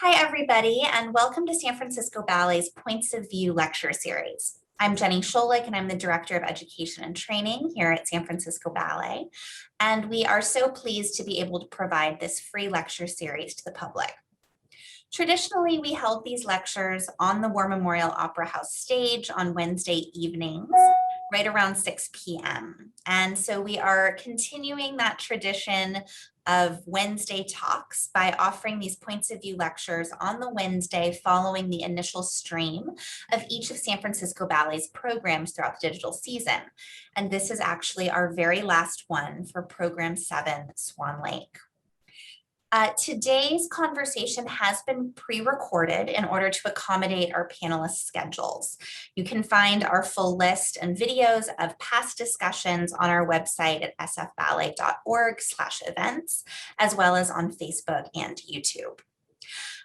Hi, everybody, and welcome to San Francisco Ballet's Points of View lecture series. I'm Jenny Scholik, and I'm the Director of Education and Training here at San Francisco Ballet. And we are so pleased to be able to provide this free lecture series to the public. Traditionally, we held these lectures on the War Memorial Opera House stage on Wednesday evenings, right around 6 p.m. And so we are continuing that tradition of Wednesday talks by offering these points of view lectures on the Wednesday following the initial stream of each of San Francisco Ballet's programs throughout the digital season. And this is actually our very last one for Program 7, Swan Lake. Today's conversation has been pre-recorded in order to accommodate our panelists' schedules. You can find our full list and videos of past discussions on our website at sfballet.org/events, as well as on Facebook and YouTube.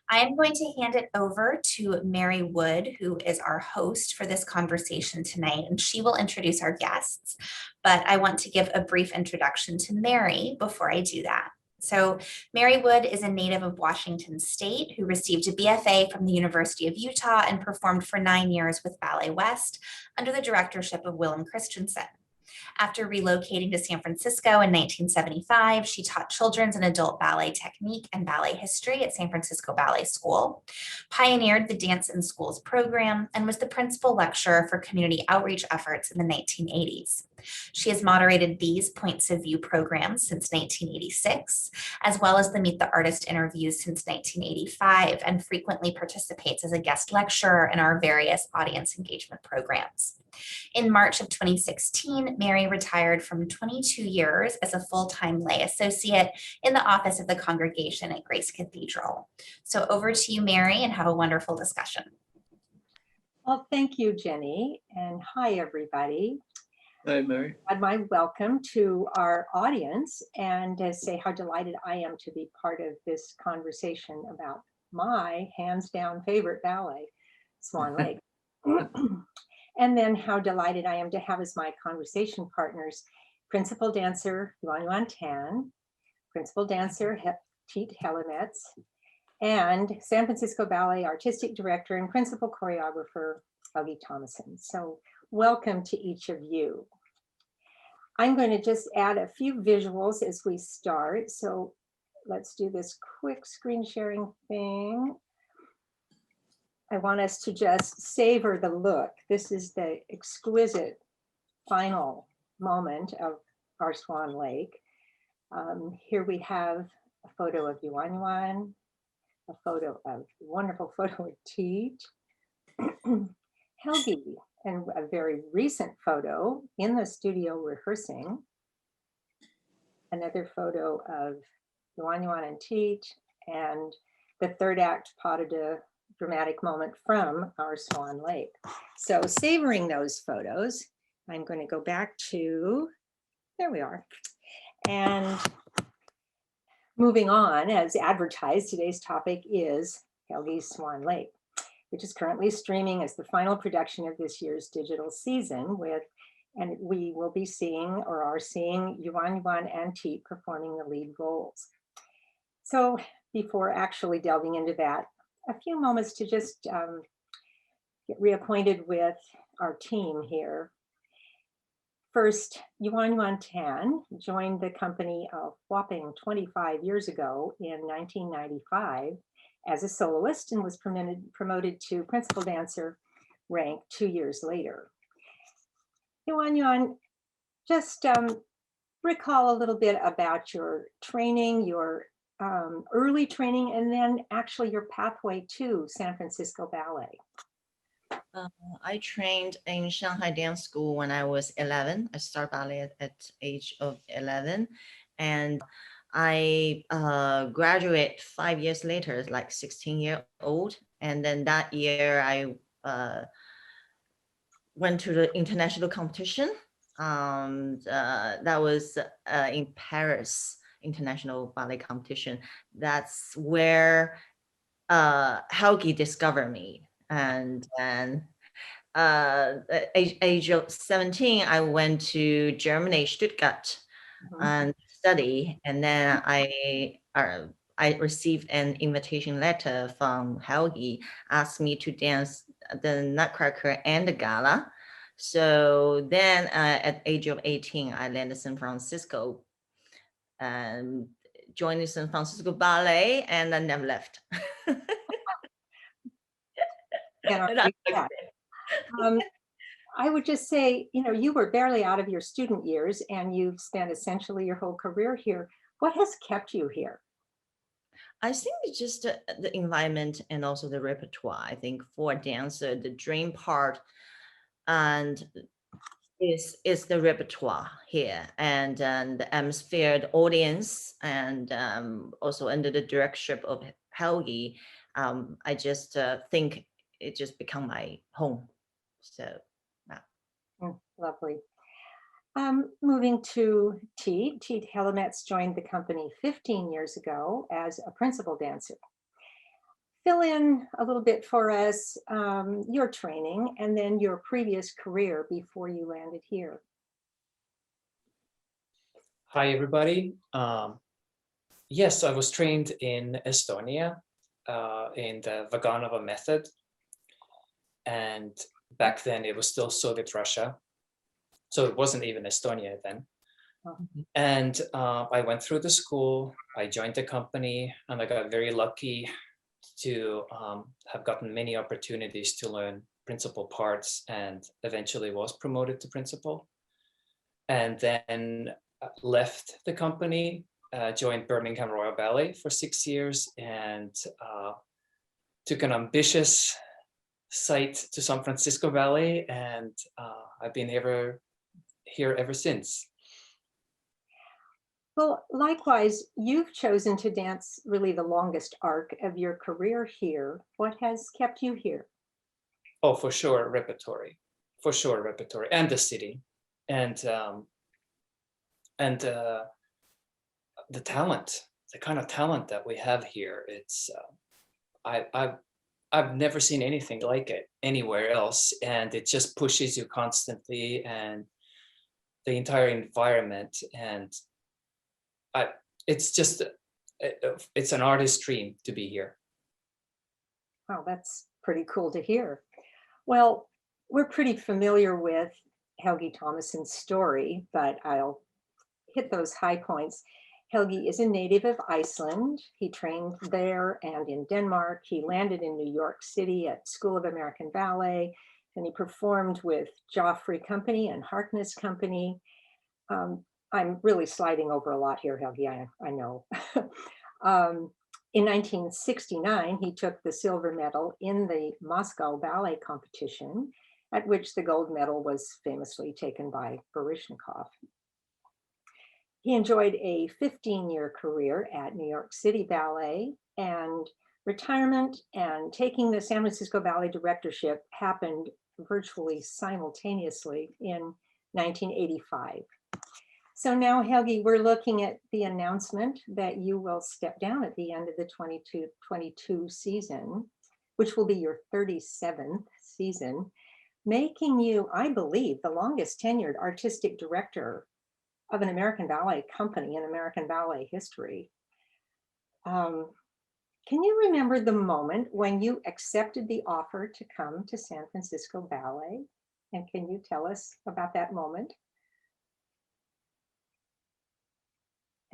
I am going to hand it over to Mary Wood, who is our host for this conversation tonight, and she will introduce our guests. But I want to give a brief introduction to Mary before I do that. So Mary Wood is a native of Washington State who received a BFA from the University of Utah and performed for 9 years with Ballet West under the directorship of Willem Christensen. After relocating to San Francisco in 1975, she taught children's and adult ballet technique and ballet history at San Francisco Ballet School, pioneered the Dance in Schools program, and was the principal lecturer for community outreach efforts in the 1980s. She has moderated these Points of View programs since 1986, as well as the Meet the Artist interviews since 1985, and frequently participates as a guest lecturer in our various audience engagement programs. In March of 2016, Mary retired from 22 years as a full-time lay associate in the office of the congregation at Grace Cathedral. So over to you, Mary, and have a wonderful discussion. Well, thank you, Jenny, and hi, everybody. Hi, Mary. Add my welcome to our audience and say how delighted I am to be part of this conversation about my hands-down favorite ballet, Swan Lake. And then how delighted I am to have as my conversation partners, principal dancer Yuan Yuan, principal dancer Tiit and San Francisco Ballet artistic director and principal choreographer Helgi Tomasson. So welcome to each of you. I'm going to just add a few visuals as we start. So let's do this quick screen sharing thing. I want us to just savor the look. This is the exquisite final moment of our Swan Lake. Here we have a photo of Yuan Yuan, a wonderful photo of Tiit, Helgi, and a very recent photo in the studio rehearsing. Another photo of Yuan Yuan and Tiit, and the third act pas de deux dramatic moment from our Swan Lake. So savoring those photos, I'm going to go back to, there we are. And moving on, as advertised, today's topic is Helgi's Swan Lake, which is currently streaming as the final production of this year's digital season and we will be seeing or are seeing Yuan Yuan and Tiit performing the lead roles. So before actually delving into that, a few moments to just get reacquainted with our team here. First, Yuan Yuan joined the company a whopping 25 years ago in 1995 as a soloist and was promoted to principal dancer rank 2 years later. Yuan Yuan, just recall a little bit about your training, your early training, and then actually your pathway to San Francisco Ballet. I trained in Shanghai Dance School when I was 11. I started ballet at age of 11, and I graduated 5 years later, like 16-year-old. And then that year I went to the international competition. That was in Paris International Ballet Competition. That's where Helgi discovered me. And then at age of 17, I went to Germany, Stuttgart, and study. And then I I received an invitation letter from Helgi, asked me to dance the Nutcracker and the Gala. So then at the age of 18, I landed San Francisco and joined the San Francisco Ballet, and I never left. I would just say, you were barely out of your student years and you've spent essentially your whole career here. What has kept you here? I think it's just the environment and also the repertoire. I think for a dancer, the dream part and is the repertoire here, and the atmosphere, the audience, and also under the directorship of Helgi. I just think it just become my home. So, Lovely. Moving to Tiit. Tiit Hellemets joined the company 15 years ago as a principal dancer. Fill in a little bit for us, your training and then your previous career before you landed here. Hi, everybody. Yes, I was trained in Estonia in the Vaganova method. And back then it was still Soviet Russia. So it wasn't even Estonia then. And I went through the school, I joined the company, and I got very lucky to have gotten many opportunities to learn principal parts, and eventually was promoted to principal. And then left the company, joined Birmingham Royal Ballet for 6 years, and took an ambitious site to San Francisco Ballet, and I've been here ever since. Well, likewise, you've chosen to dance really the longest arc of your career here. What has kept you here? Oh, for sure, repertory, and the city, and the talent, the kind of talent that we have here. It's I've never seen anything like it anywhere else, and it just pushes you constantly, and the entire environment, and it's just it's an artist's dream to be here. Wow, that's pretty cool to hear. Well, we're pretty familiar with Helgi Tomasson's story, but I'll hit those high points. Helgi is a native of Iceland. He trained there and in Denmark. He landed in New York City at School of American Ballet, and he performed with Joffrey Company and Harkness Company. I'm really sliding over a lot here, Helgi, I know. In 1969, he took the silver medal in the Moscow Ballet competition, at which the gold medal was famously taken by Baryshnikov. He enjoyed a 15-year career at New York City Ballet, and retirement and taking the San Francisco Ballet directorship happened virtually simultaneously in 1985. So now, Helgi, we're looking at the announcement that you will step down at the end of the 22 season, which will be your 37th season, making you, I believe, the longest tenured artistic director of an American ballet company in American ballet history. Can you remember the moment when you accepted the offer to come to San Francisco Ballet? And can you tell us about that moment?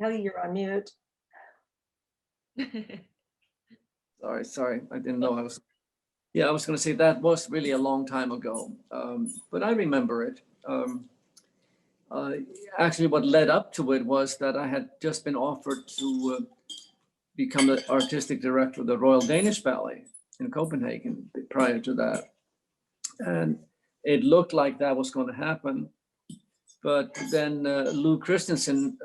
Helgi, you're on mute. Sorry, I didn't know I was. Yeah, I was going to say that was really a long time ago, but I remember it. Actually, what led up to it was that I had just been offered to become the artistic director of the Royal Danish Ballet in Copenhagen prior to that. And it looked like that was going to happen. But then Lou Christensen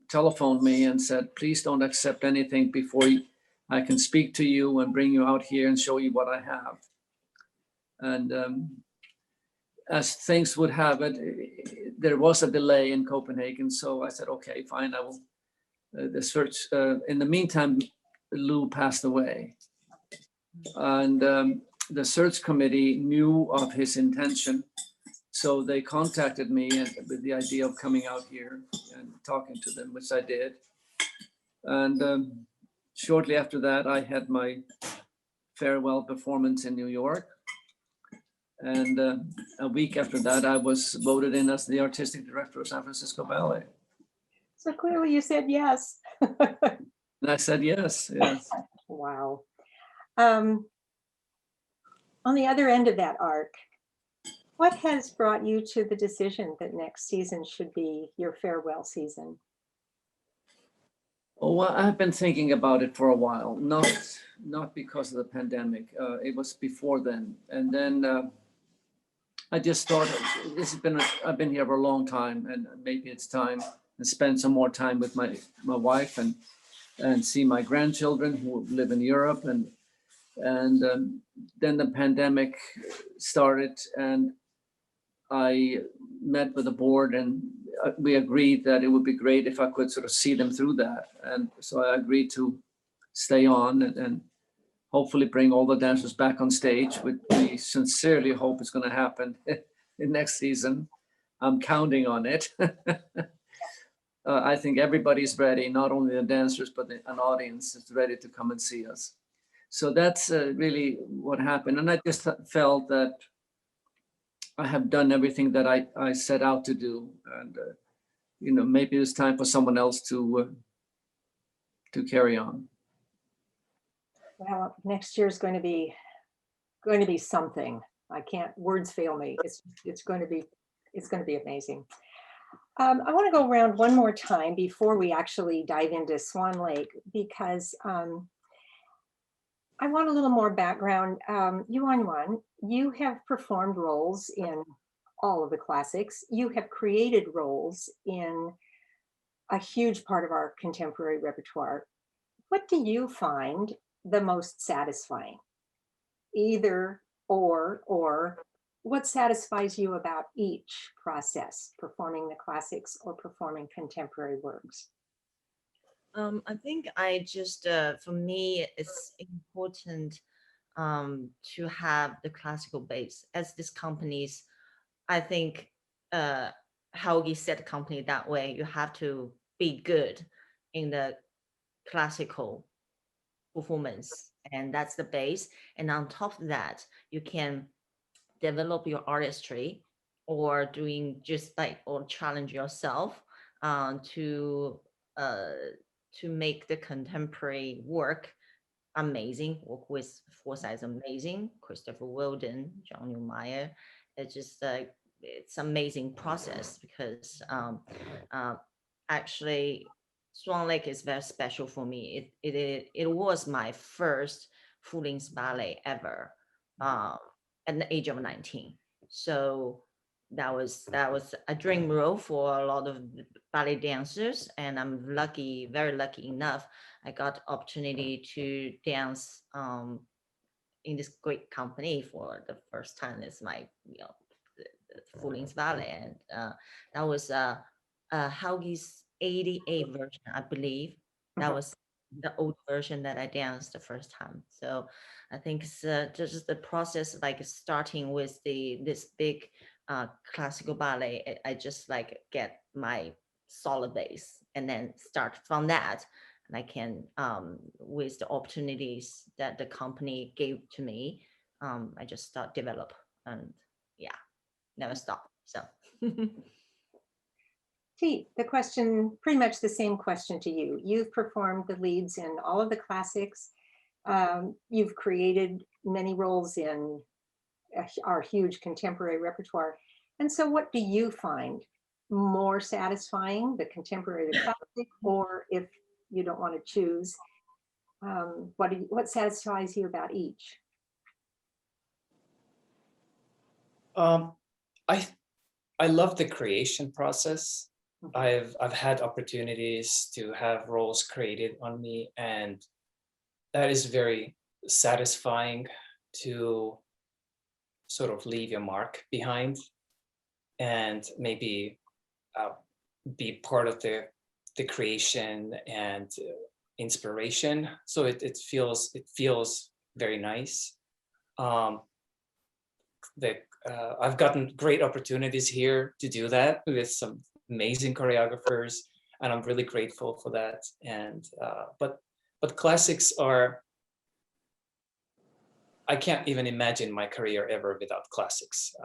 telephoned me and said, please don't accept anything before I can speak to you and bring you out here and show you what I have. And as things would have it, there was a delay in Copenhagen. So I said, okay, fine, I will. The search, in the meantime, Lou passed away. And the search committee knew of his intention. So they contacted me with the idea of coming out here and talking to them, which I did. And shortly after that, I had my farewell performance in New York. And a week after that, I was voted in as the artistic director of San Francisco Ballet. So clearly you said yes. And I said yes, yes. Wow. On the other end of that arc, what has brought you to the decision that next season should be your farewell season? Oh, well, I've been thinking about it for a while, not because of the pandemic. It was before then. And then I just thought I've been here for a long time, and maybe it's time to spend some more time with my wife and see my grandchildren who live in Europe. And then the pandemic started, and I met with the board, and we agreed that it would be great if I could sort of see them through that. And so I agreed to stay on and hopefully bring all the dancers back on stage, which we sincerely hope is going to happen in next season. I'm counting on it. I think everybody's ready, not only the dancers, but an audience is ready to come and see us. So that's really what happened. And I just felt that I have done everything that I set out to do. And, maybe it's time for someone else to carry on. Well, next year is going to be something. Words fail me. It's going to be amazing. I want to go around one more time before we actually dive into Swan Lake, because I want a little more background. Yuan Yuan, you have performed roles in all of the classics. You have created roles in a huge part of our contemporary repertoire. What do you find the most satisfying? Either or what satisfies you about each process, performing the classics or performing contemporary works? I think for me, it's important to have the classical base as this company's. I think Helgi set the company that way. You have to be good in the classical performance, and that's the base. And on top of that, you can develop your artistry or challenge yourself to make the contemporary work amazing. Work with Forsyth amazing, Christopher Wilden, John Newmeyer. It's just it's amazing process because actually Swan Lake is very special for me. It was my first full-length ballet ever at the age of 19. So that was a dream role for a lot of ballet dancers, and I'm very lucky enough. I got the opportunity to dance in this great company for the first time. It's my full-length ballet, and that was Helgi's 88 version, I believe. That was the old version that I danced the first time. So I think it's just the process, like starting with this big classical ballet. I just get my solid base and then start from that. And I can, with the opportunities that the company gave to me, I just start develop and never stop. So. Tiit, the question, pretty much the same question to you. You've performed the leads in all of the classics. You've created many roles in our huge contemporary repertoire. And so what do you find more satisfying, the contemporary, the classic, or if you don't want to choose, what satisfies you about each? I love the creation process. I've had opportunities to have roles created on me, and that is very satisfying to sort of leave your mark behind and maybe be part of the creation and inspiration. So it feels very nice. I've gotten great opportunities here to do that with some amazing choreographers, and I'm really grateful for that. And but but classics are, I can't even imagine my career ever without classics.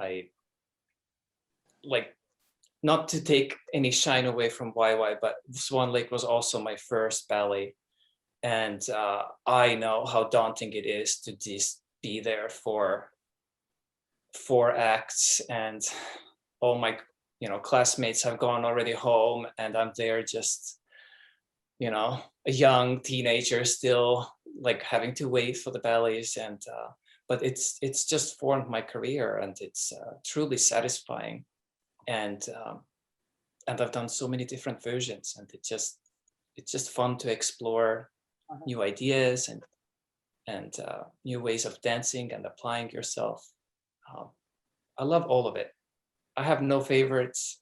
Not to take any shine away from YY, but Swan Lake was also my first ballet. And I know how daunting it is to just be there for 4 acts, and all my classmates have gone already home, and I'm there just a young teenager still, like having to wait for the ballets. And but it's just formed my career, and it's truly satisfying. And I've done so many different versions, and it's just fun to explore new ideas and new ways of dancing and applying yourself. I love all of it. I have no favorites.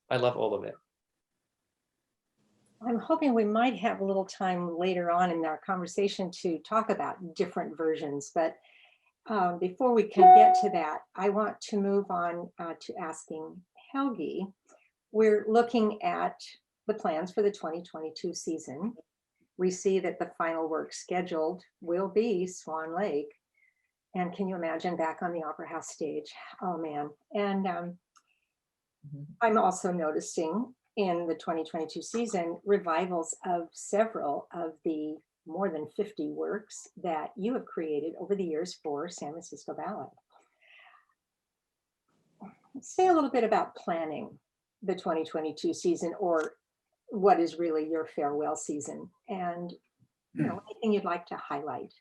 I love all of it. I'm hoping we might have a little time later on in our conversation to talk about different versions, but before we can get to that, I want to move on to asking Helgi. We're looking at the plans for the 2022 season. We see that the final work scheduled will be Swan Lake. And can you imagine, back on the Opera House stage? Oh man. And I'm also noticing in the 2022 season revivals of several of the more than 50 works that you have created over the years for San Francisco Ballet. Say a little bit about planning the 2022 season, or what is really your farewell season, and anything you'd like to highlight.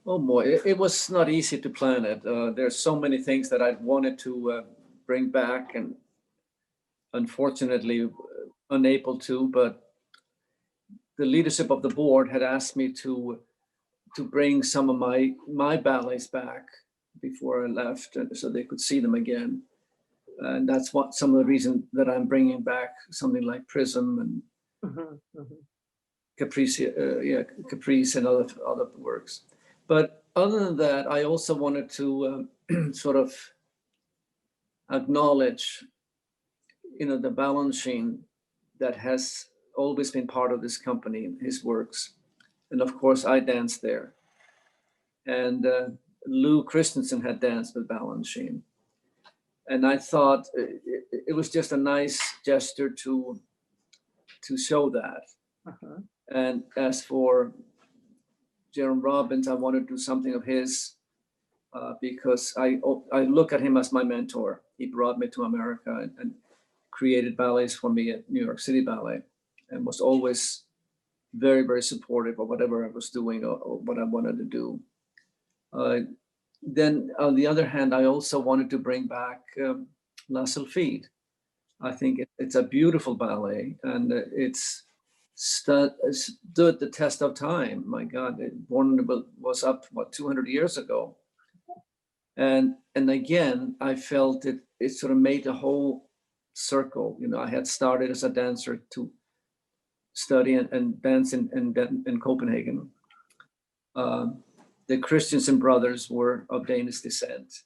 Oh boy, it was not easy to plan it. There's so many things that I wanted to bring back, and unfortunately unable to, but the leadership of the board had asked me to bring some of my ballets back before I left, so they could see them again. And that's what some of the reason that I'm bringing back something like Prism and Caprice, Caprice and other works. But other than that, I also wanted to sort of acknowledge, the Balanchine that has always been part of this company, his works. And of course, I danced there. And Lou Christensen had danced with Balanchine. And I thought it was just a nice gesture to show that. And as for Jerome Robbins, I want to do something of his because I look at him as my mentor. He brought me to America and created ballets for me at New York City Ballet, and was always very, very supportive of whatever I was doing or what I wanted to do. Then on the other hand, I also wanted to bring back La Sylphide. I think it's a beautiful ballet, and it's stood the test of time. My God, Born was up, 200 years ago. And again, I felt it sort of made the whole circle. I had started as a dancer to study and dance in Copenhagen. The Christensen brothers were of Danish descent.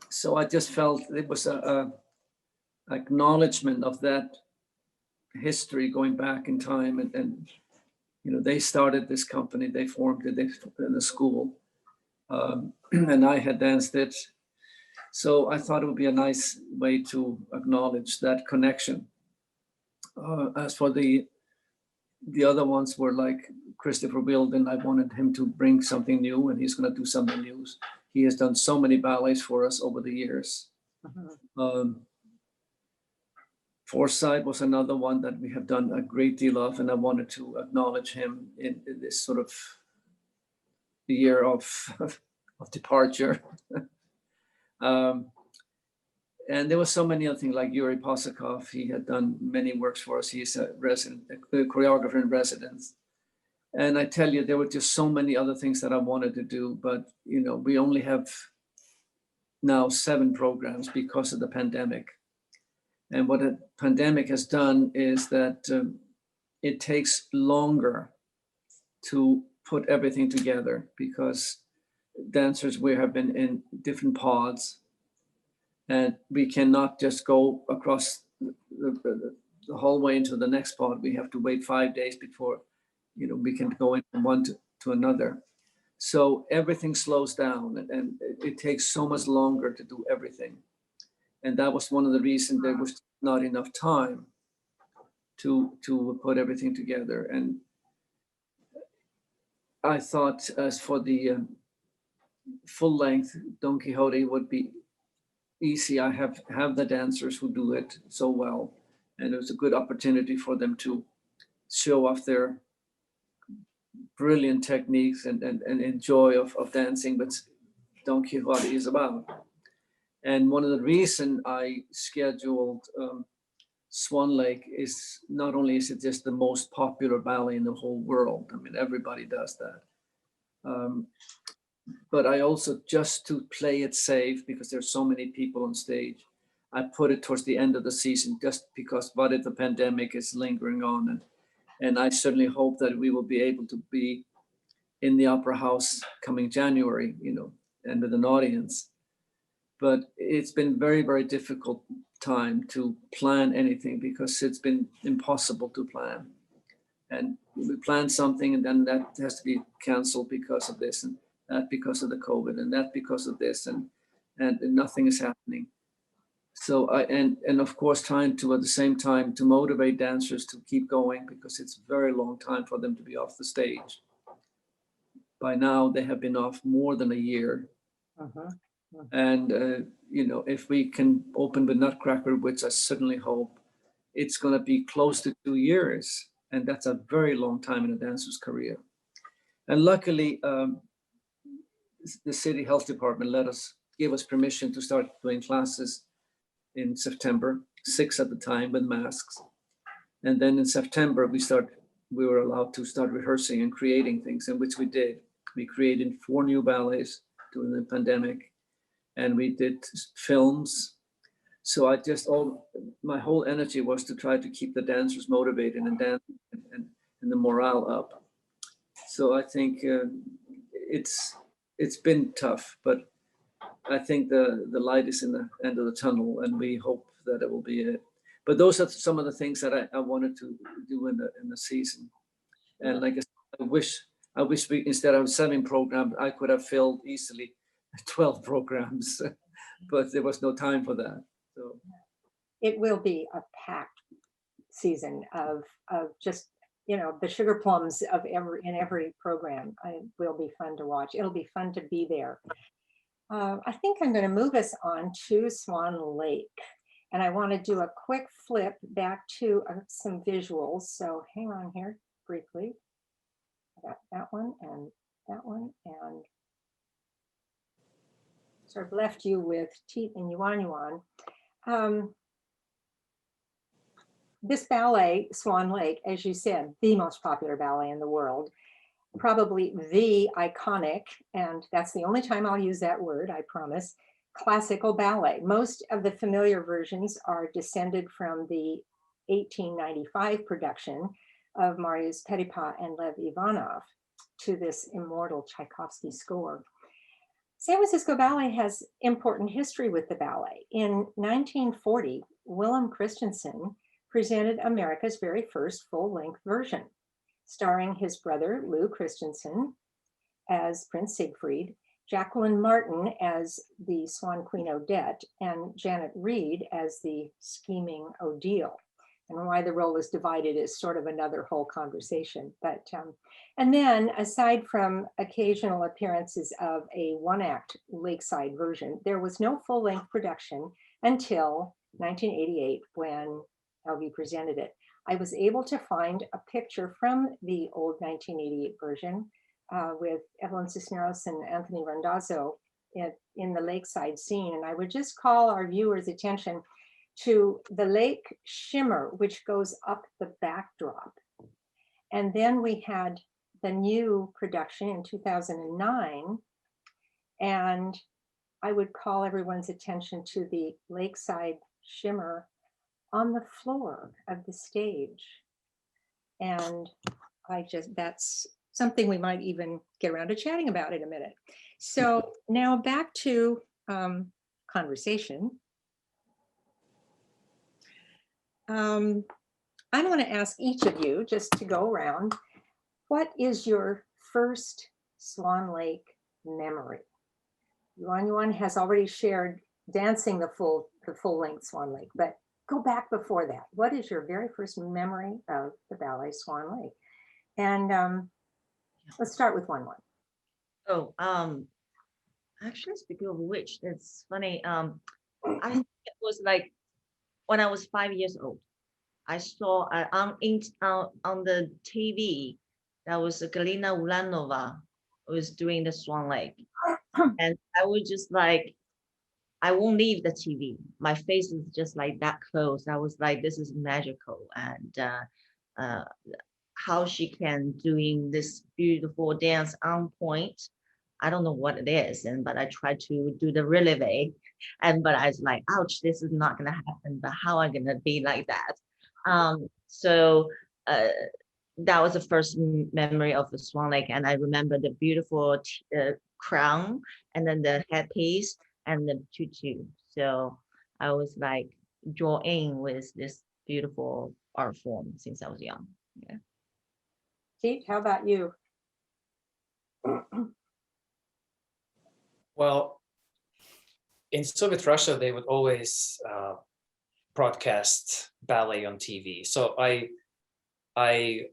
So I just felt it was a acknowledgement of that history going back in time, and they started this company, they formed it in the school, and I had danced it. So I thought it would be a nice way to acknowledge that connection. As for the other ones were like Christopher Wilden, I wanted him to bring something new, and he's going to do something new. He has done so many ballets for us over the years. Forsyth was another one that we have done a great deal of, and I wanted to acknowledge him in this sort of year of departure. And there were so many other things, like Yuri Posakov. He had done many works for us. He's a choreographer in residence. And I tell you, there were just so many other things that I wanted to do, but we only have now 7 programs because of the pandemic. And what the pandemic has done is that it takes longer to put everything together, because dancers, we have been in different pods, and we cannot just go across the whole way into the next pod, we have to wait 5 days before, we can go in from one to another. So everything slows down, and it takes so much longer to do everything. And that was one of the reasons there was not enough time to put everything together. And I thought, as for the full length, Don Quixote would be easy. I have the dancers who do it so well, and it was a good opportunity for them to show off their brilliant techniques and enjoy of dancing, but Don Quixote is about. And one of the reasons I scheduled Swan Lake is not only is it just the most popular ballet in the whole world. I mean, everybody does that. But I also, just to play it safe, because there's so many people on stage, I put it towards the end of the season, just because what if the pandemic is lingering on. And I certainly hope that we will be able to be in the Opera House coming January, and with an audience. But it's been very, very difficult time to plan anything, because it's been impossible to plan. And we plan something, and then that has to be canceled because of this, and that because of the COVID, and that because of this, and nothing is happening. So and of course trying to, at the same time, to motivate dancers to keep going, because it's a very long time for them to be off the stage. By now they have been off more than a year. And if we can open with Nutcracker, which I certainly hope, it's going to be close to 2 years, and that's a very long time in a dancer's career. And luckily, the city health department gave us permission to start doing classes in September, 6 at the time, with masks. And then in September, we were allowed to start rehearsing and creating things, and which we did. We created 4 new ballets during the pandemic, and we did films. So my whole energy was to try to keep the dancers motivated and dance and the morale up. So I think it's been tough, but I think the light is in the end of the tunnel, and we hope that it will be it. But those are some of the things that I wanted to do in the season. And like I said, I wish we, instead of 7 programs, I could have filled easily 12 programs, but there was no time for that. So it will be a packed season of just, the sugar plums in every program. It will be fun to watch. It'll be fun to be there. I think I'm going to move us on to Swan Lake. And I want to do a quick flip back to some visuals. So hang on here briefly. I got that one, and sort of left you with Tiit and Yuan Yuan. This ballet, Swan Lake, as you said, the most popular ballet in the world, probably the iconic, and that's the only time I'll use that word, I promise, classical ballet. Most of the familiar versions are descended from the 1895 production of Marius Petipa and Lev Ivanov to this immortal Tchaikovsky score. San Francisco Ballet has important history with the ballet. In 1940, Willem Christensen presented America's very first full-length version, starring his brother Lou Christensen as Prince Siegfried, Jacqueline Martin as the Swan Queen Odette, and Janet Reed as the scheming Odile. And why the role is divided is sort of another whole conversation. But and then, aside from occasional appearances of a 1-act lakeside version, there was no full-length production until 1988 when Helgi presented it. I was able to find a picture from the old 1988 version with Evelyn Cisneros and Anthony Randazzo in the lakeside scene. And I would just call our viewers' attention to the lake shimmer, which goes up the backdrop. And then we had the new production in 2009. And I would call everyone's attention to the lakeside shimmer on the floor of the stage. And that's something we might even get around to chatting about in a minute. So now back to conversation. I want to ask each of you, just to go around, what is your first Swan Lake memory? Yuan Yuan has already shared dancing the full length Swan Lake, but go back before that. What is your very first memory of the ballet Swan Lake? And let's start with Yuan Yuan. Oh, actually, speaking of which, it's funny. I think it was like when I was 5 years old. I saw on the TV that was Galina Ulanova was doing the Swan Lake, and I was just like, I won't leave the TV. My face is just like that close. I was like, this is magical, and how she can doing this beautiful dance on point. I don't know what it is, but I tried to do the releve, but I was like, ouch, this is not gonna happen. But how am I gonna be like that? So that was the first memory of the Swan Lake, and I remember the beautiful crown, and then the headpiece, and the tutu. So I was like drawn in with this beautiful art form since I was young. Yeah. Tiit, how about you? Well, in Soviet Russia, they would always broadcast ballet on TV. So I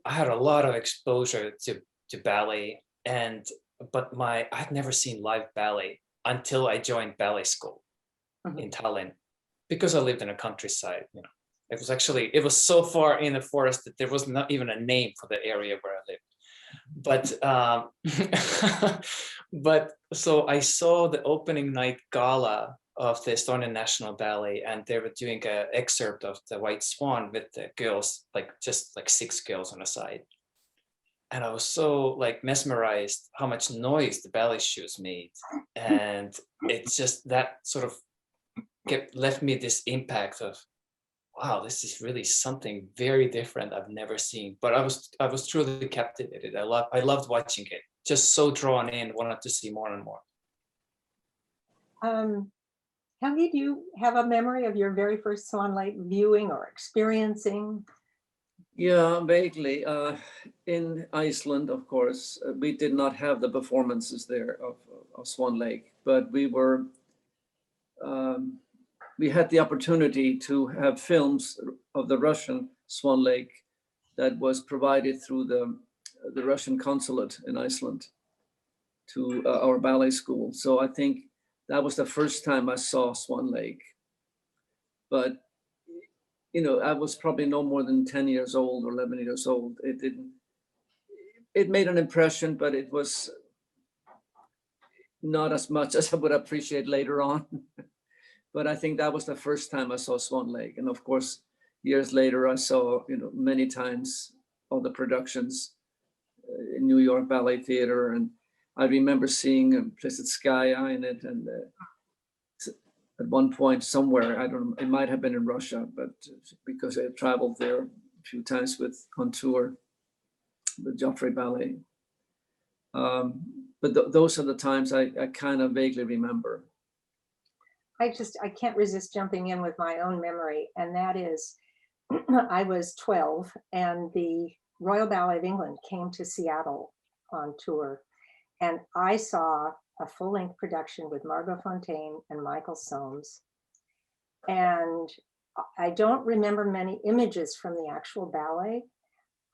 had a lot of exposure to ballet, but I had never seen live ballet until I joined ballet school in Tallinn, because I lived in a countryside. You know, it was so far in the forest that there was not even a name for the area where I lived. But so I saw the opening night gala of the Estonian National Ballet, and they were doing an excerpt of the White Swan with the girls, just 6 girls on the side. And I was so like mesmerized how much noise the ballet shoes made. And it's just that sort of left me this impact of, wow, this is really something very different I've never seen. But I was truly captivated. I loved watching it. Just so drawn in, wanted to see more and more. Helgi, do you have a memory of your very first Swan Lake viewing or experiencing? Yeah, vaguely. In Iceland, of course, we did not have the performances there of Swan Lake, but we had the opportunity to have films of the Russian Swan Lake that was provided through the Russian consulate in Iceland to our ballet school. So I think that was the first time I saw Swan Lake. But I was probably no more than 10 years old or 11 years old. It made an impression, but it was not as much as I would appreciate later on. But I think that was the first time I saw Swan Lake. And of course, years later, I saw, many times all the productions in New York Ballet Theater. And I remember seeing Implicit Sky in it. And at one point somewhere, I don't know, it might have been in Russia, but because I traveled there a few times on tour with Joffrey Ballet. But those are the times I kind of vaguely remember. I can't resist jumping in with my own memory, and that is, I was 12 and the Royal Ballet of England came to Seattle on tour, and I saw a full-length production with Margot Fontaine and Michael Soames. And I don't remember many images from the actual ballet.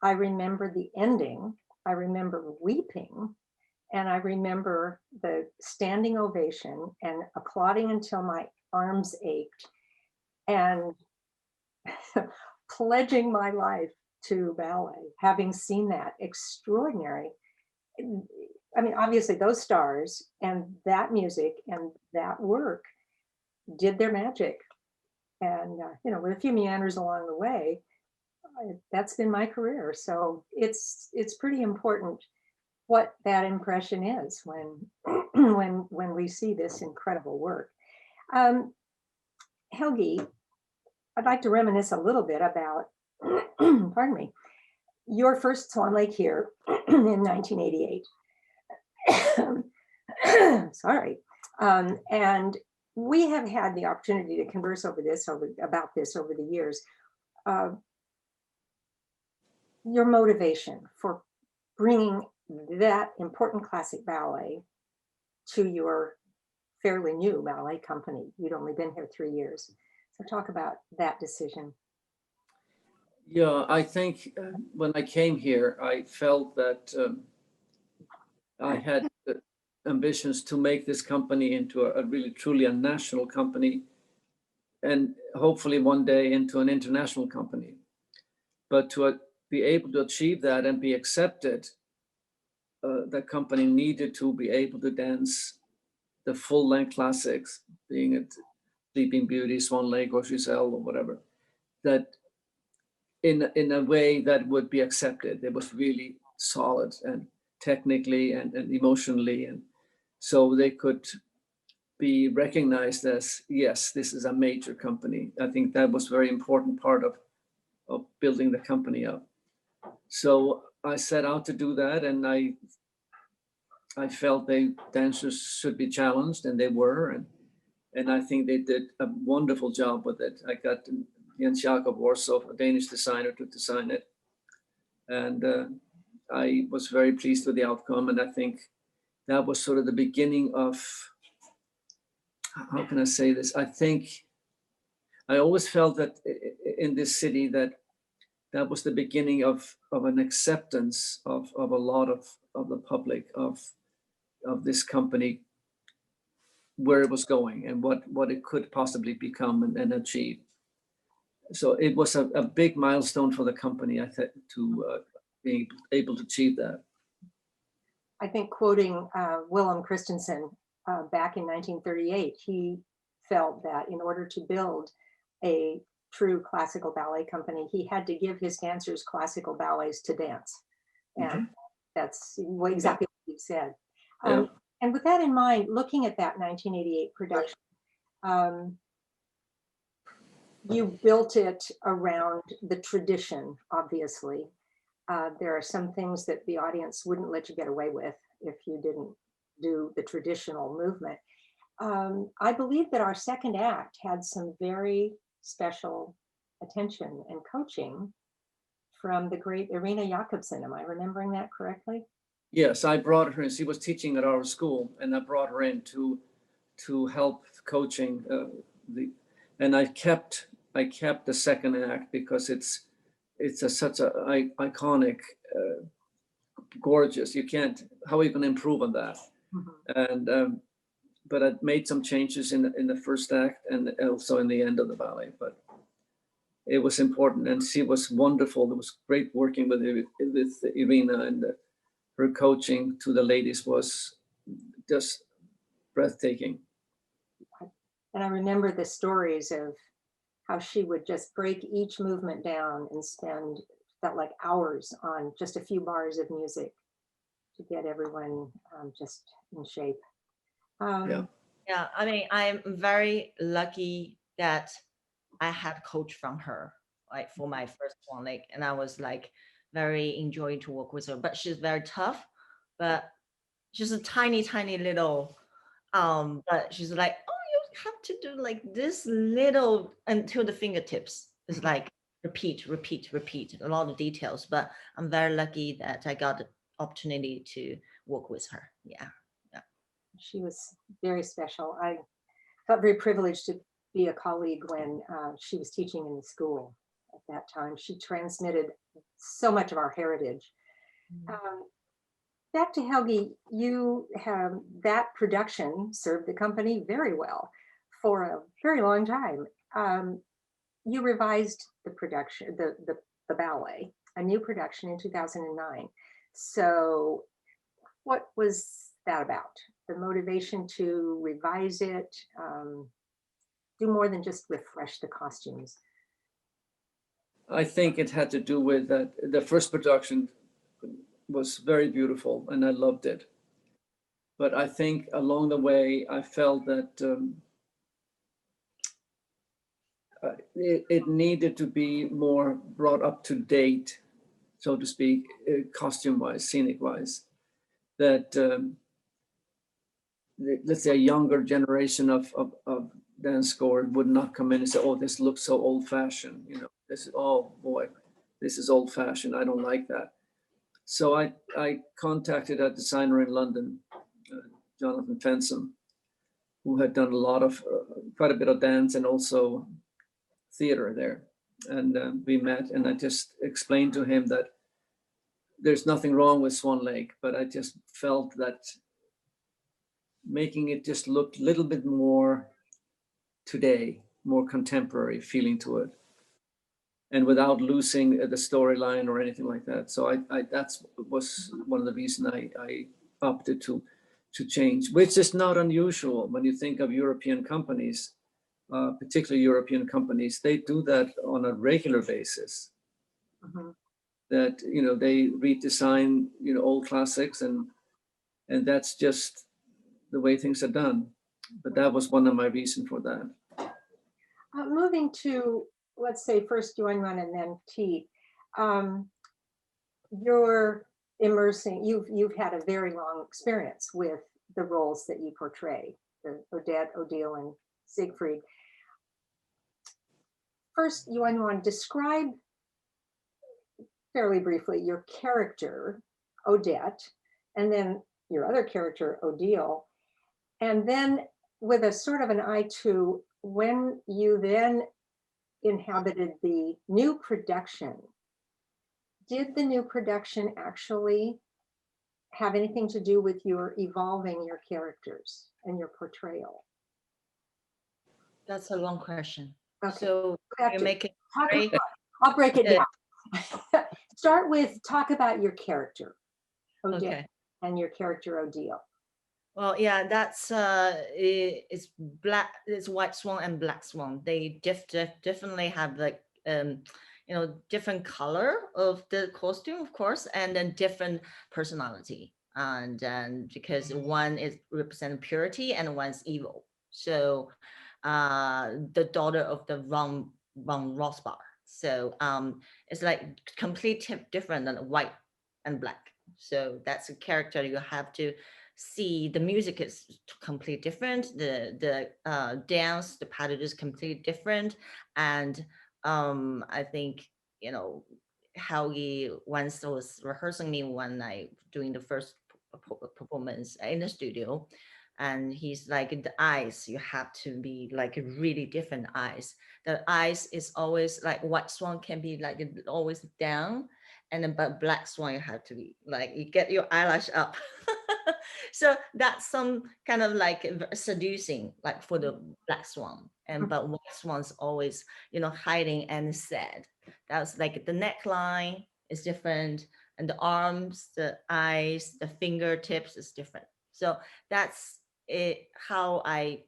I remember the ending. I remember weeping. And I remember the standing ovation and applauding until my arms ached and pledging my life to ballet, having seen that extraordinary. I mean, obviously those stars and that music and that work did their magic. And, with a few meanders along the way, that's been my career. So it's pretty important what that impression is when when we see this incredible work. Helgi, I'd like to reminisce a little bit about, pardon me, your first Swan Lake here in 1988. Sorry. And we have had the opportunity to converse about this over the years. your motivation for bringing that important classic ballet to your fairly new ballet company. You'd only been here 3 years. So talk about that decision. Yeah, I think when I came here, I felt that I had ambitions to make this company into a really truly a national company, and hopefully one day into an international company. But to be able to achieve that and be accepted, the company needed to be able to dance the full-length classics, being it Sleeping Beauty, Swan Lake, or Giselle, or whatever, that in a way that would be accepted. It was really solid and technically and emotionally, and so they could be recognized as, yes, this is a major company. I think that was a very important part of building the company up. So I set out to do that, and I felt the dancers should be challenged, and they were, and I think they did a wonderful job with it. I got Jens Jakob Warsaw, a Danish designer, to design it, and I was very pleased with the outcome. And I think that was sort of the beginning of, how can I say this? I think I always felt that in this city that was the beginning of an acceptance of a lot of the public of this company, where it was going and what it could possibly become and achieve. So it was a big milestone for the company, I think, to being able to achieve that. I think quoting Willem Christensen back in 1938, he felt that in order to build a true classical ballet company, he had to give his dancers classical ballets to dance. And that's exactly what you said. And with that in mind, looking at that 1988 production, you built it around the tradition, obviously. There are some things that the audience wouldn't let you get away with if you didn't do the traditional movement. I believe that our second act had some very special attention and coaching from the great Irina Jakobsen. Am I remembering that correctly? Yes, I brought her in. She was teaching at our school, and I brought her in to help coaching and I kept the second act because it's such a iconic, gorgeous. How are you going to improve on that? Mm-hmm. And but I made some changes in the first act and also in the end of the ballet. But it was important, and she was wonderful. It was great working with Irina, and her coaching to the ladies was just breathtaking. And I remember the stories of how she would just break each movement down and spend, felt like hours on just a few bars of music to get everyone just in shape. Yeah, I mean, I'm very lucky that I had coach from her, like for my first one, like, and I was like very enjoying to work with her. But she's very tough, but she's a tiny, tiny little, but she's like, oh, you have to do like this little until the fingertips. It's like repeat, repeat, repeat, a lot of details. But I'm very lucky that I got the opportunity to work with her. Yeah. She was very special. I felt very privileged to be a colleague when she was teaching in the school at that time. She transmitted so much of our heritage. Back to Helgi, you have that production served the company very well for a very long time. You revised the production, the ballet, a new production in 2009. So what was that about? The motivation to revise it, do more than just refresh the costumes? I think it had to do with that the first production was very beautiful and I loved it. But I think along the way, I felt that it needed to be more brought up to date, so to speak, costume-wise, scenic-wise. That let's say a younger generation of dance goers would not come in and say, "Oh, this looks so old-fashioned." You know, this is, oh boy, this is old fashioned. I don't like that. So I contacted a designer in London, Jonathan Fensom, who had done a lot of, quite a bit of dance and also theater there. And we met, and I just explained to him that there's nothing wrong with Swan Lake, but I just felt that making it just look a little bit more today, more contemporary feeling to it, and without losing the storyline or anything like that. So I that's was one of the reasons I opted to change, which is not unusual when you think of European companies, particularly European companies. They do that on a regular basis. Mhm. That they redesign old classics, and that's just the way things are done. But that was one of my reasons for that. Moving to, let's say, first Yuan Yuan and then Tiit. You're immersing, you've had a very long experience with the roles that you portray, the Odette, Odile, and Siegfried. First, Yuan Yuan, describe fairly briefly your character, Odette, and then your other character, Odile. And then with a sort of an eye to when you then inhabited the new production, did the new production actually have anything to do with your evolving your characters and your portrayal? That's a long question. Okay. So Back you to- make it Talk very- about, I'll break it down. Start with talk about your character, Odette, okay. and your character Odile. Well, yeah, that's it's black, it's white swan and black swan. They definitely have like different color of the costume, of course, and then different personality. And because one is represent purity and one's evil. So the daughter of the von Rosbar. So it's like completely different than white and black. So that's a character you have to see. The music is completely different. The dance, the pattern is completely different. And I think Helgi once was rehearsing me when I doing the first performance in the studio, and he's like, the eyes, you have to be like really different eyes. The eyes is always like white swan can be like always down, and then but black swan you have to be like you get your eyelash up. So that's some kind of like seducing like for the black swan, and but white swan's always hiding and sad. That's like the neckline is different, and the arms, the eyes, the fingertips is different. So that's it, how I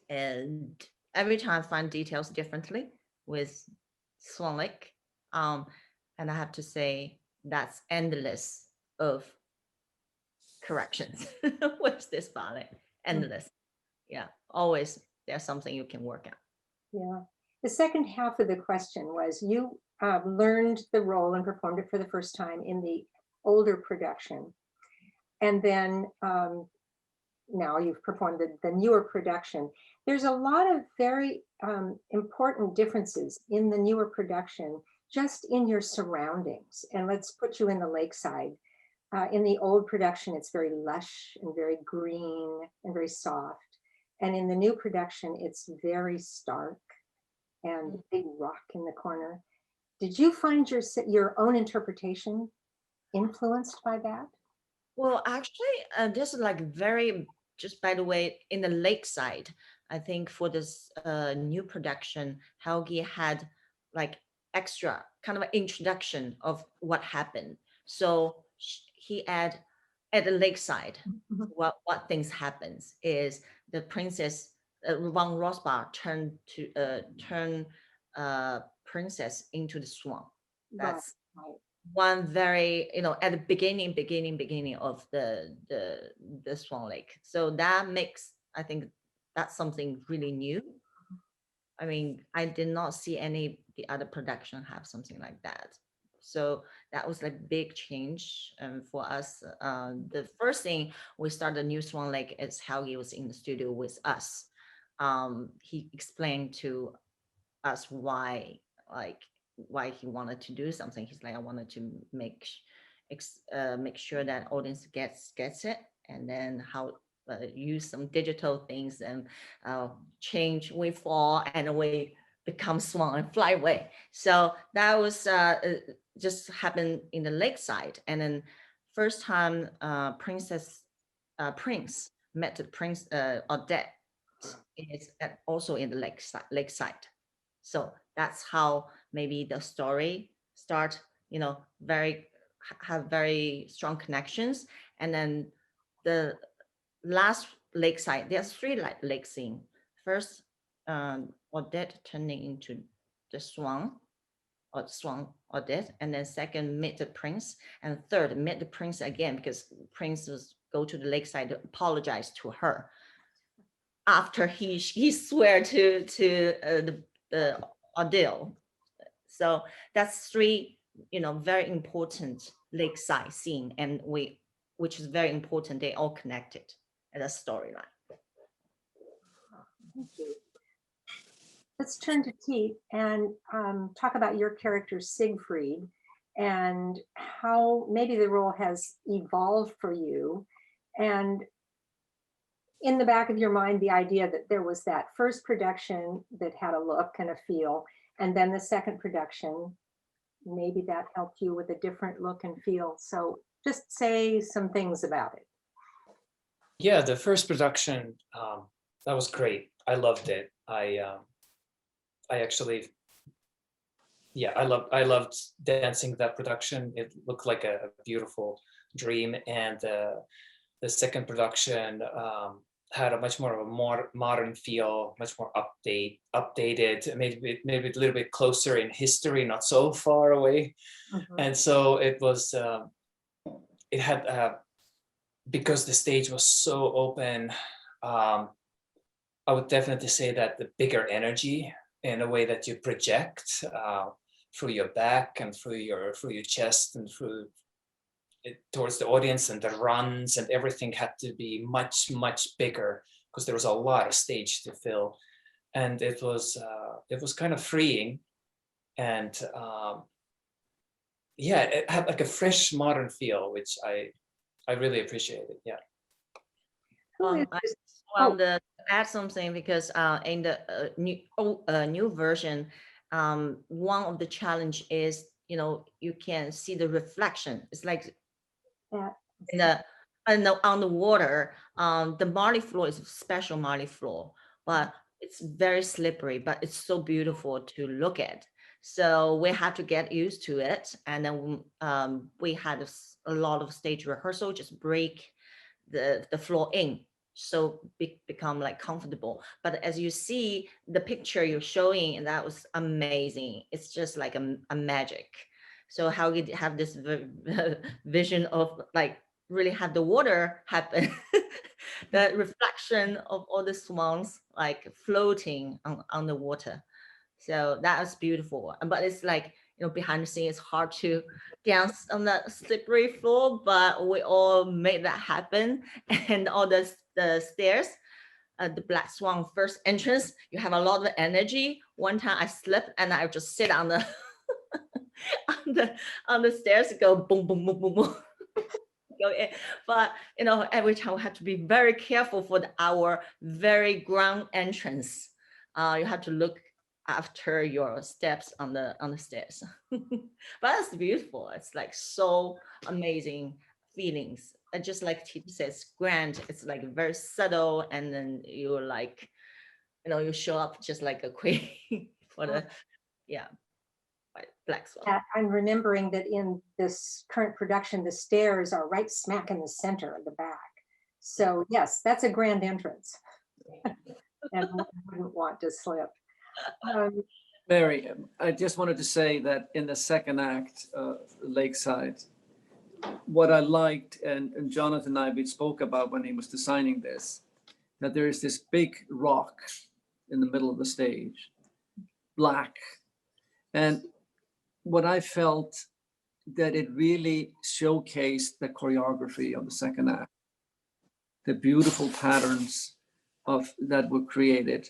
and every time find details differently with Swan Lake. And I have to say that's endless of corrections with this ballet. Endless. Yeah. Always there's something you can work out. Yeah. The second half of the question was you learned the role and performed it for the first time in the older production. And then now you've performed the newer production. There's a lot of very important differences in the newer production, just in your surroundings. And let's put you in the lakeside. In the old production, it's very lush and very green and very soft. And in the new production, it's very stark and big rock in the corner. Did you find your own interpretation influenced by that? Well, actually, this is like very, just by the way, in the lakeside, I think for this new production, Helgi had like extra kind of an introduction of what happened. So he at the lakeside, Mhm. what things happens is the princess von Rosbar turn princess into the swan. That's Right. one very at the beginning of the Swan Lake. So that makes, I think that's something really new. I mean, I did not see any the other production have something like that. So that was like big change for us. The first thing we started a new Swan Lake is how he was in the studio with us. He explained to us why like why he wanted to do something. He's like, I wanted to make sure that audience gets it, and then how use some digital things and change we fall and we become swan and fly away. So that was just happened in the lakeside. And then first time Prince met the Prince Odette is also in the lakeside. So that's how maybe the story start, have very strong connections. And then the last lakeside, there's three lake scene. First, Odette turning into the swan, or swan Odette, and then second, meet the prince, and third, meet the prince again, because prince was go to the lakeside to apologize to her after he swear to the ordeal. So that's three, very important lakeside scene, and which is very important. They all connected as a storyline. Thank you. Let's turn to Tiit and talk about your character Siegfried and how maybe the role has evolved for you. And in the back of your mind, the idea that there was that first production that had a look and a feel, and then the second production, maybe that helped you with a different look and feel. So just say some things about it. Yeah, the first production, that was great. I loved it. I actually, yeah, I loved dancing that production. It looked like a beautiful dream. And the second production had a much more of a modern feel, much more updated, maybe a little bit closer in history, not so far away. Mhm. And so it was, it had, because the stage was so open, I would definitely say that the bigger energy in a way that you project through your back and through your chest and through it towards the audience, and the runs and everything had to be much bigger because there was a lot of stage to fill, and it was kind of freeing, and yeah, it had like a fresh modern feel, which I really appreciated. Yeah. Who is I this? want to add something, because in the new version, one of the challenge is, you can see the reflection. It's like Yeah. in the on the water. The marley floor is a special marley floor, but it's very slippery, but it's so beautiful to look at. So we had to get used to it, and then we had a lot of stage rehearsal, just break the floor in, so become like comfortable. But as you see the picture you're showing, and that was amazing. It's just like a magic. So how you have this vision of like really have the water happen, the reflection of all the swans like floating on the water. So that was beautiful. But it's like, behind the scenes, it's hard to dance on that slippery floor, but we all made that happen. And all the stairs, the Black Swan first entrance, you have a lot of energy. One time I slipped and I just sit on the on the stairs, go boom, boom, boom, boom, boom. Go in. But every time we have to be very careful for our very ground entrance. You have to look after your steps on the stairs. But it's beautiful. It's like so amazing feelings. And just like Tiit says, grand, it's like very subtle, and then you're like, you show up just like a queen for the Black Swan. I'm remembering that in this current production, the stairs are right smack in the center of the back. So yes, that's a grand entrance. And one wouldn't want to slip. Mary, I just wanted to say that in the second act, Lakeside, what I liked, and Jonathan and I spoke about when he was designing this, that there is this big rock in the middle of the stage, black. And what I felt that it really showcased the choreography of the second act, the beautiful patterns that were created.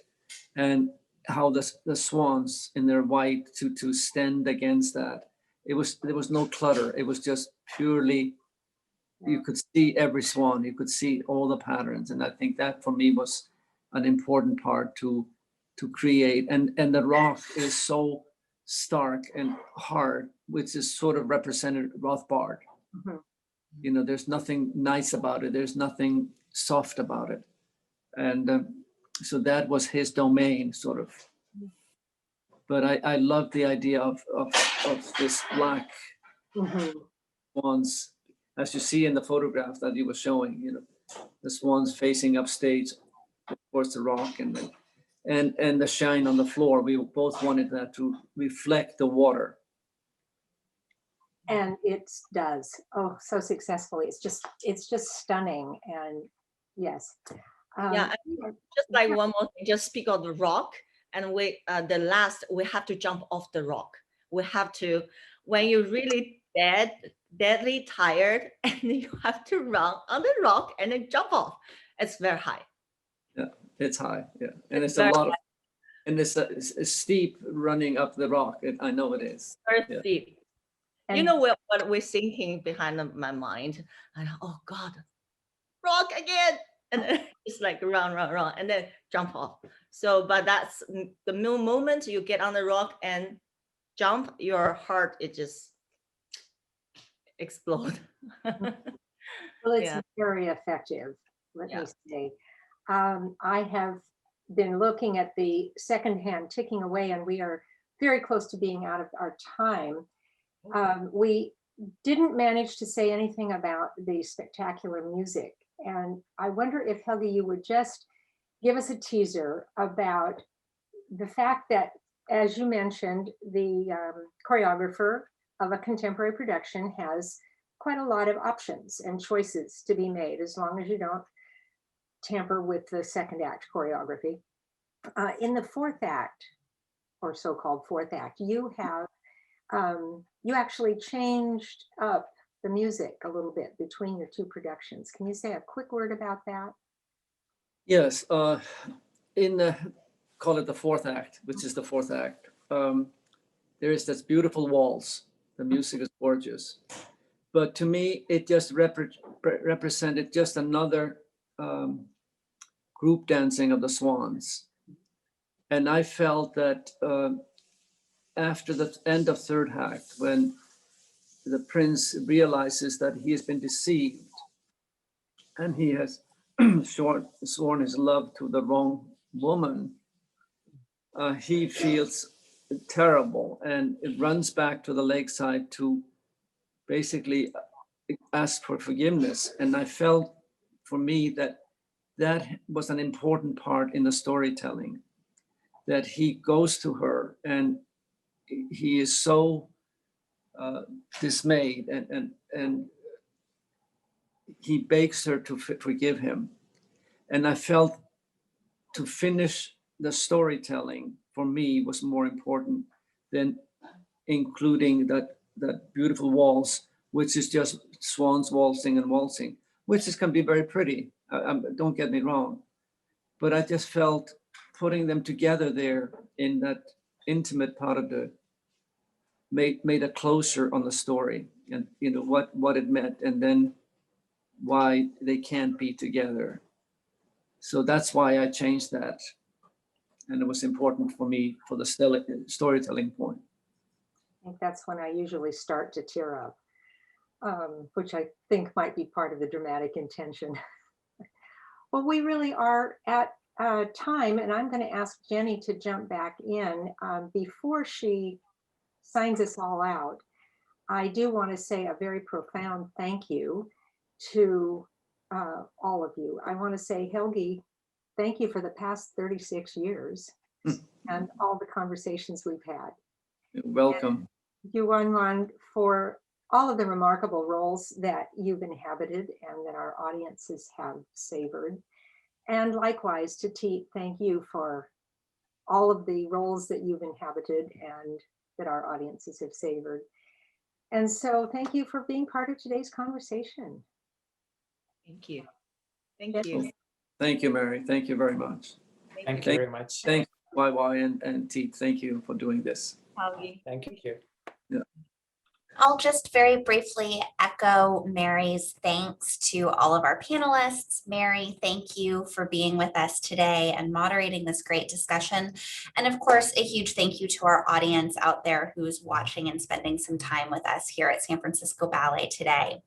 And how the swans in their white to stand against that. There was no clutter. It was just purely, you could see every swan, you could see all the patterns. And I think that for me was an important part to create. And the rock is so stark and hard, which is sort of represented Rothbard. Mhm. You know, there's nothing nice about it. There's nothing soft about it. And so that was his domain, sort of. But I love the idea of this black Mhm. swans, as you see in the photograph that you were showing, you know, the swans facing upstage towards the rock, and the shine on the floor. We both wanted that to reflect the water. And it does. Oh, so successfully. It's just stunning. And yes. Yeah, just like one more thing, just speak of the rock, and we we have to jump off the rock. We have to, when you're really deadly tired, and you have to run on the rock and then jump off. It's very high. Yeah, it's high. Yeah, and it's Very a lot of, and it's a steep running up the rock. I know it is. Very Yeah. steep. You And- know what we're thinking behind my mind? And oh God, rock again. And then it's like run, and then jump off. So, but that's the moment you get on the rock and jump, your heart, it just explode. Well, it's Yeah. very effective, let Yeah. me say. I have been looking at the secondhand ticking away, and we are very close to being out of our time. We didn't manage to say anything about the spectacular music. And I wonder if, Helgi, you would just give us a teaser about the fact that, as you mentioned, the choreographer of a contemporary production has quite a lot of options and choices to be made, as long as you don't tamper with the second act choreography. In the fourth act, or so-called fourth act, you have you actually changed up the music a little bit between your two productions. Can you say a quick word about that? Yes, in the, call it the fourth act, which is the fourth act. There is this beautiful waltz. The music is gorgeous, but to me, it just represented just another group dancing of the swans, and I felt that after the end of third act, when the prince realizes that he has been deceived and he has sworn his love to the wrong woman, he feels terrible, and it runs back to the lakeside to basically ask for forgiveness. And I felt, for me, that was an important part in the storytelling, that he goes to her and he is so dismayed, and he begs her to forgive him. And I felt to finish the storytelling for me was more important than including that beautiful waltz, which is just swans waltzing and waltzing, which can be very pretty. Don't get me wrong, but I just felt putting them together there in that intimate part of the made a closure on the story, and you know what it meant, and then why they can't be together. So that's why I changed that, and it was important for me for the storytelling point. I think that's when I usually start to tear up, which I think might be part of the dramatic intention. Well, we really are at time, and I'm going to ask Jenny to jump back in. Before she signs us all out, I do want to say a very profound thank you to all of you. I want to say, Helgi, thank you for the past 36 years and all the conversations we've had. You're welcome. Yuan Yuan, for all of the remarkable roles that you've inhabited and that our audiences have savored. And likewise to Tiit, thank you for all of the roles that you've inhabited and that our audiences have savored. And so thank you for being part of today's conversation. Thank you. Thank you. Thank you, Mary. Thank you very much. Thank you very much. Thank YY and Tiit, thank you for doing this. Thank you. I'll just very briefly echo Mary's thanks to all of our panelists. Mary, thank you for being with us today and moderating this great discussion. And of course, a huge thank you to our audience out there who's watching and spending some time with us here at San Francisco Ballet today.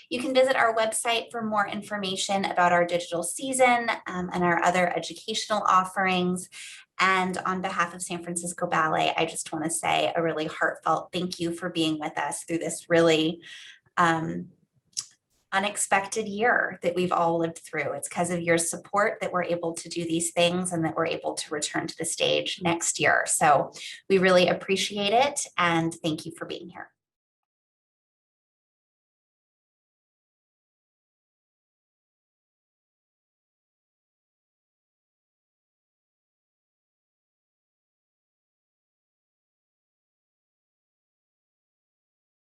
You can visit our website for more information about our digital season and our other educational offerings. And on behalf of San Francisco Ballet, I just want to say a really heartfelt thank you for being with us through this really unexpected year that we've all lived through. It's because of your support that we're able to do these things and that we're able to return to the stage next year. So we really appreciate it and thank you for being here.